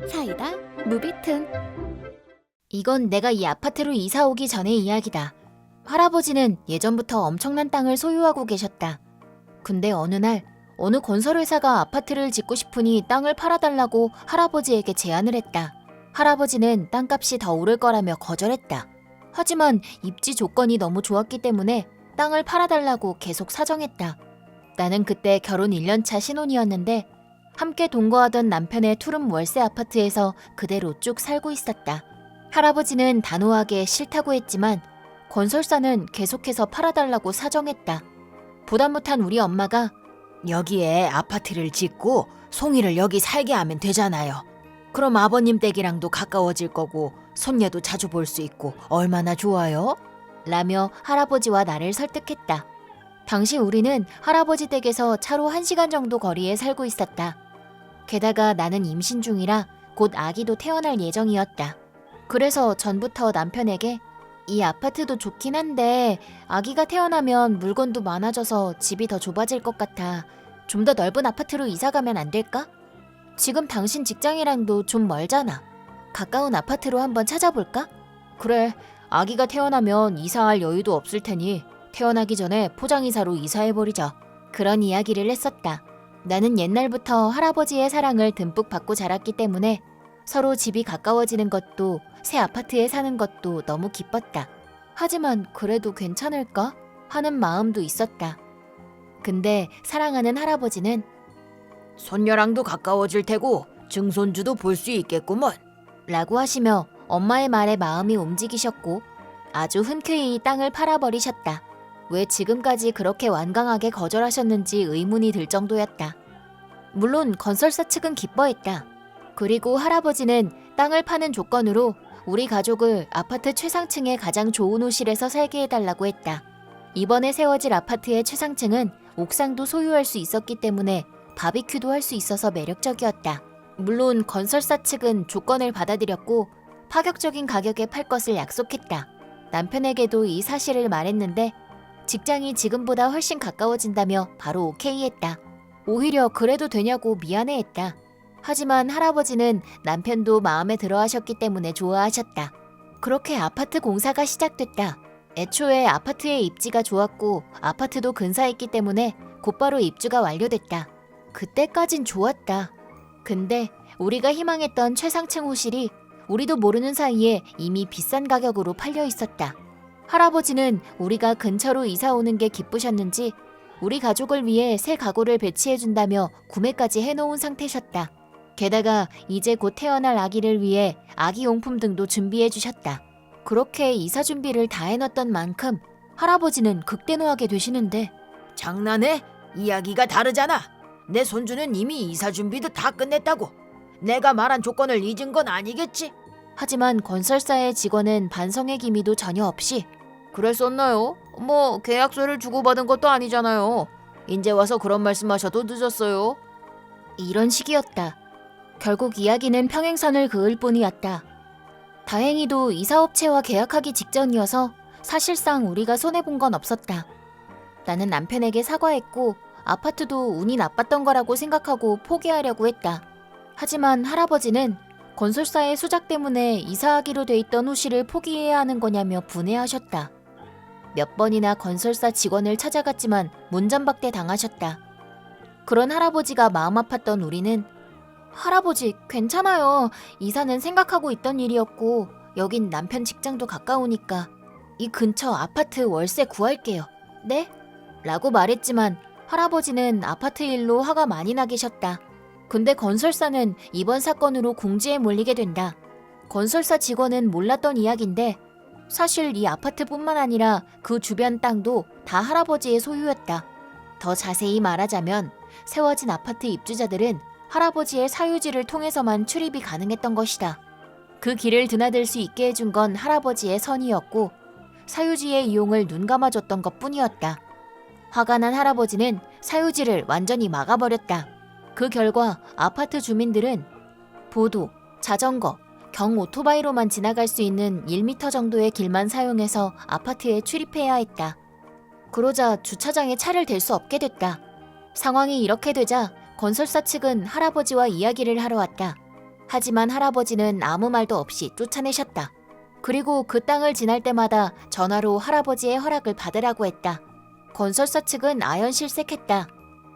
사이다 무비튼. 이건 내가 이 아파트로 이사 오기 전의 이야기다. 할아버지는 예전부터 엄청난 땅을 소유하고 계셨다. 근데 어느 날 어느 건설회사가 아파트를 짓고 싶으니 땅을 팔아달라고 할아버지에게 제안을 했다. 할아버지는 땅값이 더 오를 거라며 거절했다. 하지만 입지 조건이 너무 좋았기 때문에 땅을 팔아달라고 계속 사정했다. 나는 그때 결혼 1년차 신혼이었는데 함께 동거하던 남편의 투룸 월세 아파트에서 그대로 쭉 살고 있었다. 할아버지는 단호하게 싫다고 했지만 건설사는 계속해서 팔아달라고 사정했다. 보다 못한 우리 엄마가 여기에 아파트를 짓고 송이를 여기 살게 하면 되잖아요. 그럼 아버님 댁이랑도 가까워질 거고 손녀도 자주 볼 수 있고 얼마나 좋아요? 라며 할아버지와 나를 설득했다. 당시 우리는 할아버지 댁에서 차로 1시간 정도 거리에 살고 있었다. 게다가 나는 임신 중이라 곧 아기도 태어날 예정이었다. 그래서 전부터 남편에게 이 아파트도 좋긴 한데 아기가 태어나면 물건도 많아져서 집이 더 좁아질 것 같아. 좀 더 넓은 아파트로 이사 가면 안 될까? 지금 당신 직장이랑도 좀 멀잖아. 가까운 아파트로 한번 찾아볼까? 그래, 아기가 태어나면 이사할 여유도 없을 테니 태어나기 전에 포장이사로 이사해버리자. 그런 이야기를 했었다. 나는 옛날부터 할아버지의 사랑을 듬뿍 받고 자랐기 때문에 서로 집이 가까워지는 것도 새 아파트에 사는 것도 너무 기뻤다. 하지만 그래도 괜찮을까? 하는 마음도 있었다. 근데 사랑하는 할아버지는 손녀랑도 가까워질 테고 증손주도 볼 수 있겠구먼. 라고 하시며 엄마의 말에 마음이 움직이셨고 아주 흔쾌히 땅을 팔아버리셨다. 왜 지금까지 그렇게 완강하게 거절하셨는지 의문이 들 정도였다. 물론 건설사 측은 기뻐했다. 그리고 할아버지는 땅을 파는 조건으로 우리 가족을 아파트 최상층의 가장 좋은 호실에서 살게 해달라고 했다. 이번에 세워질 아파트의 최상층은 옥상도 소유할 수 있었기 때문에 바비큐도 할 수 있어서 매력적이었다. 물론 건설사 측은 조건을 받아들였고 파격적인 가격에 팔 것을 약속했다. 남편에게도 이 사실을 말했는데 직장이 지금보다 훨씬 가까워진다며 바로 오케이 했다. 오히려 그래도 되냐고 미안해했다. 하지만 할아버지는 남편도 마음에 들어 하셨기 때문에 좋아하셨다. 그렇게 아파트 공사가 시작됐다. 애초에 아파트의 입지가 좋았고 아파트도 근사했기 때문에 곧바로 입주가 완료됐다. 그때까진 좋았다. 근데 우리가 희망했던 최상층 호실이 우리도 모르는 사이에 이미 비싼 가격으로 팔려 있었다. 할아버지는 우리가 근처로 이사 오는 게 기쁘셨는지 우리 가족을 위해 새 가구를 배치해준다며 구매까지 해놓은 상태셨다. 게다가 이제 곧 태어날 아기를 위해 아기용품 등도 준비해주셨다. 그렇게 이사 준비를 다 해놨던 만큼 할아버지는 극대노하게 되시는데 장난해? 이야기가 다르잖아. 내 손주는 이미 이사 준비도 다 끝냈다고. 내가 말한 조건을 잊은 건 아니겠지? 하지만 건설사의 직원은 반성의 기미도 전혀 없이 그랬었나요? 뭐 계약서를 주고받은 것도 아니잖아요. 이제 와서 그런 말씀하셔도 늦었어요. 이런 식이었다. 결국 이야기는 평행선을 그을 뿐이었다. 다행히도 이사업체와 계약하기 직전이어서 사실상 우리가 손해본 건 없었다. 나는 남편에게 사과했고 아파트도 운이 나빴던 거라고 생각하고 포기하려고 했다. 하지만 할아버지는 건설사의 수작 때문에 이사하기로 돼 있던 호실을 포기해야 하는 거냐며 분해하셨다. 몇 번이나 건설사 직원을 찾아갔지만 문전박대 당하셨다. 그런 할아버지가 마음 아팠던 우리는 할아버지 괜찮아요. 이사는 생각하고 있던 일이었고 여긴 남편 직장도 가까우니까 이 근처 아파트 월세 구할게요. 네? 라고 말했지만 할아버지는 아파트 일로 화가 많이 나 계셨다. 근데 건설사는 이번 사건으로 공지에 몰리게 된다. 건설사 직원은 몰랐던 이야기인데 사실 이 아파트뿐만 아니라 그 주변 땅도 다 할아버지의 소유였다. 더 자세히 말하자면 세워진 아파트 입주자들은 할아버지의 사유지를 통해서만 출입이 가능했던 것이다. 그 길을 드나들 수 있게 해준 건 할아버지의 선의였고 사유지의 이용을 눈감아줬던 것뿐이었다. 화가 난 할아버지는 사유지를 완전히 막아버렸다. 그 결과 아파트 주민들은 보도, 자전거, 경 오토바이로만 지나갈 수 있는 1m 정도의 길만 사용해서 아파트에 출입해야 했다. 그러자 주차장에 차를 댈 수 없게 됐다. 상황이 이렇게 되자 건설사 측은 할아버지와 이야기를 하러 왔다. 하지만 할아버지는 아무 말도 없이 쫓아내셨다. 그리고 그 땅을 지날 때마다 전화로 할아버지의 허락을 받으라고 했다. 건설사 측은 아연실색했다.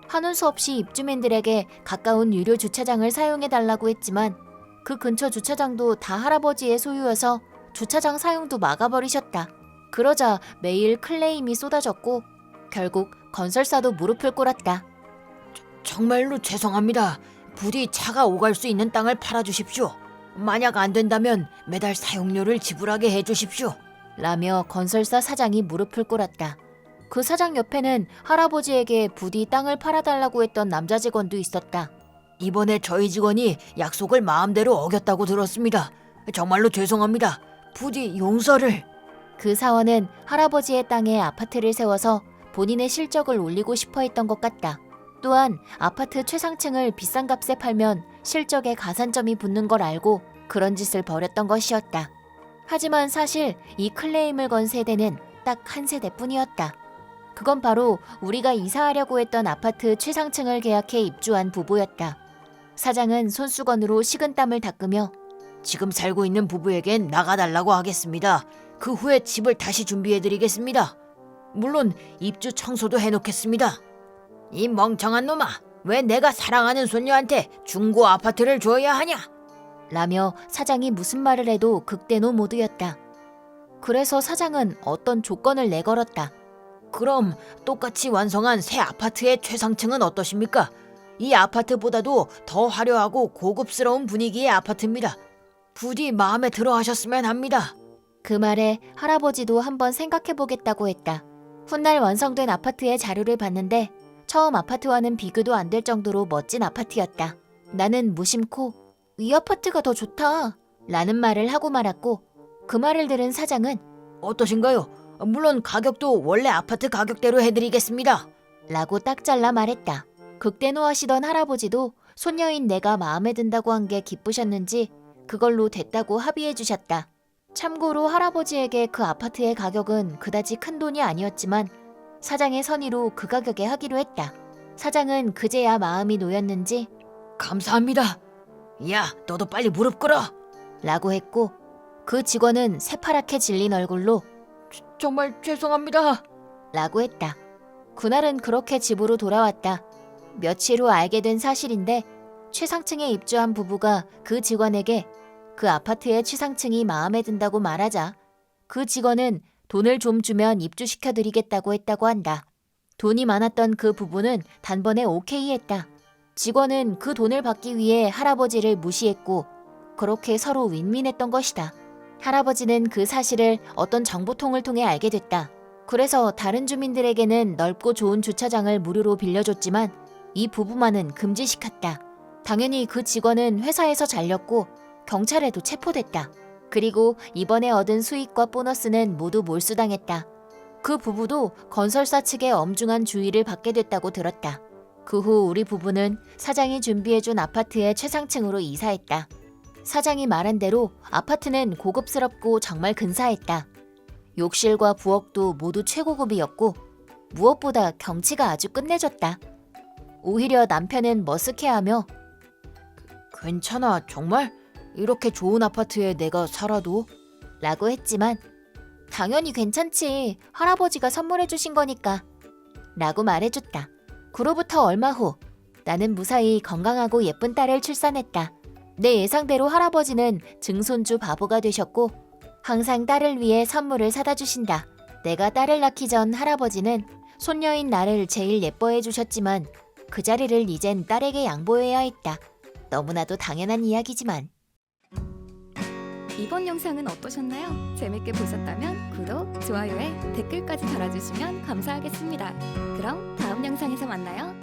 하는 수 없이 입주민들에게 가까운 유료 주차장을 사용해달라고 했지만 그 근처 주차장도 다 할아버지의 소유여서 주차장 사용도 막아버리셨다. 그러자 매일 클레임이 쏟아졌고 결국 건설사도 무릎을 꿇었다. 정말로 죄송합니다. 부디 차가 오갈 수 있는 땅을 팔아주십시오. 만약 안 된다면 매달 사용료를 지불하게 해주십시오. 라며 건설사 사장이 무릎을 꿇었다. 그 사장 옆에는 할아버지에게 부디 땅을 팔아달라고 했던 남자 직원도 있었다. 이번에 저희 직원이 약속을 마음대로 어겼다고 들었습니다. 정말로 죄송합니다. 부디 용서를. 그 사원은 할아버지의 땅에 아파트를 세워서 본인의 실적을 올리고 싶어 했던 것 같다. 또한 아파트 최상층을 비싼 값에 팔면 실적에 가산점이 붙는 걸 알고 그런 짓을 벌였던 것이었다. 하지만 사실 이 클레임을 건 세대는 딱 한 세대뿐이었다. 그건 바로 우리가 이사하려고 했던 아파트 최상층을 계약해 입주한 부부였다. 사장은 손수건으로 식은땀을 닦으며 지금 살고 있는 부부에겐 나가달라고 하겠습니다. 그 후에 집을 다시 준비해드리겠습니다. 물론 입주 청소도 해놓겠습니다. 이 멍청한 놈아, 왜 내가 사랑하는 손녀한테 중고 아파트를 줘야 하냐? 라며 사장이 무슨 말을 해도 극대노 모드였다. 그래서 사장은 어떤 조건을 내걸었다. 그럼 똑같이 완성한 새 아파트의 최상층은 어떠십니까? 이 아파트보다도 더 화려하고 고급스러운 분위기의 아파트입니다. 부디 마음에 들어 하셨으면 합니다. 그 말에 할아버지도 한번 생각해보겠다고 했다. 훗날 완성된 아파트의 자료를 봤는데 처음 아파트와는 비교도 안 될 정도로 멋진 아파트였다. 나는 무심코 이 아파트가 더 좋다 라는 말을 하고 말았고 그 말을 들은 사장은 어떠신가요? 물론 가격도 원래 아파트 가격대로 해드리겠습니다. 라고 딱 잘라 말했다. 극대노하시던 할아버지도 손녀인 내가 마음에 든다고 한 게 기쁘셨는지 그걸로 됐다고 합의해 주셨다. 참고로 할아버지에게 그 아파트의 가격은 그다지 큰 돈이 아니었지만 사장의 선의로 그 가격에 하기로 했다. 사장은 그제야 마음이 놓였는지 감사합니다. 야, 너도 빨리 무릎 꿇어. 라고 했고 그 직원은 새파랗게 질린 얼굴로 정말 죄송합니다. 라고 했다. 그날은 그렇게 집으로 돌아왔다. 며칠 후 알게 된 사실인데 최상층에 입주한 부부가 그 직원에게 그 아파트의 최상층이 마음에 든다고 말하자 그 직원은 돈을 좀 주면 입주시켜드리겠다고 했다고 한다. 돈이 많았던 그 부부는 단번에 오케이 했다. 직원은 그 돈을 받기 위해 할아버지를 무시했고 그렇게 서로 윈윈했던 것이다. 할아버지는 그 사실을 어떤 정보통을 통해 알게 됐다. 그래서 다른 주민들에게는 넓고 좋은 주차장을 무료로 빌려줬지만 이 부부만은 금지시켰다. 당연히 그 직원은 회사에서 잘렸고 경찰에도 체포됐다. 그리고 이번에 얻은 수익과 보너스는 모두 몰수당했다. 그 부부도 건설사 측의 엄중한 주의를 받게 됐다고 들었다. 그 후 우리 부부는 사장이 준비해준 아파트의 최상층으로 이사했다. 사장이 말한 대로 아파트는 고급스럽고 정말 근사했다. 욕실과 부엌도 모두 최고급이었고 무엇보다 경치가 아주 끝내줬다. 오히려 남편은 머쓱해하며 괜찮아, 정말? 이렇게 좋은 아파트에 내가 살아도? 라고 했지만 당연히 괜찮지. 할아버지가 선물해 주신 거니까. 라고 말해줬다. 그로부터 얼마 후 나는 무사히 건강하고 예쁜 딸을 출산했다. 내 예상대로 할아버지는 증손주 바보가 되셨고 항상 딸을 위해 선물을 사다 주신다. 내가 딸을 낳기 전 할아버지는 손녀인 나를 제일 예뻐해 주셨지만 그 자리를 이젠 딸에게 양보해야 했다. 너무나도 당연한 이야기지만. 이번 영상은 어떠셨나요? 재밌게 보셨다면 구독, 좋아요에 댓글까지 달아주시면 감사하겠습니다. 그럼 다음 영상에서 만나요.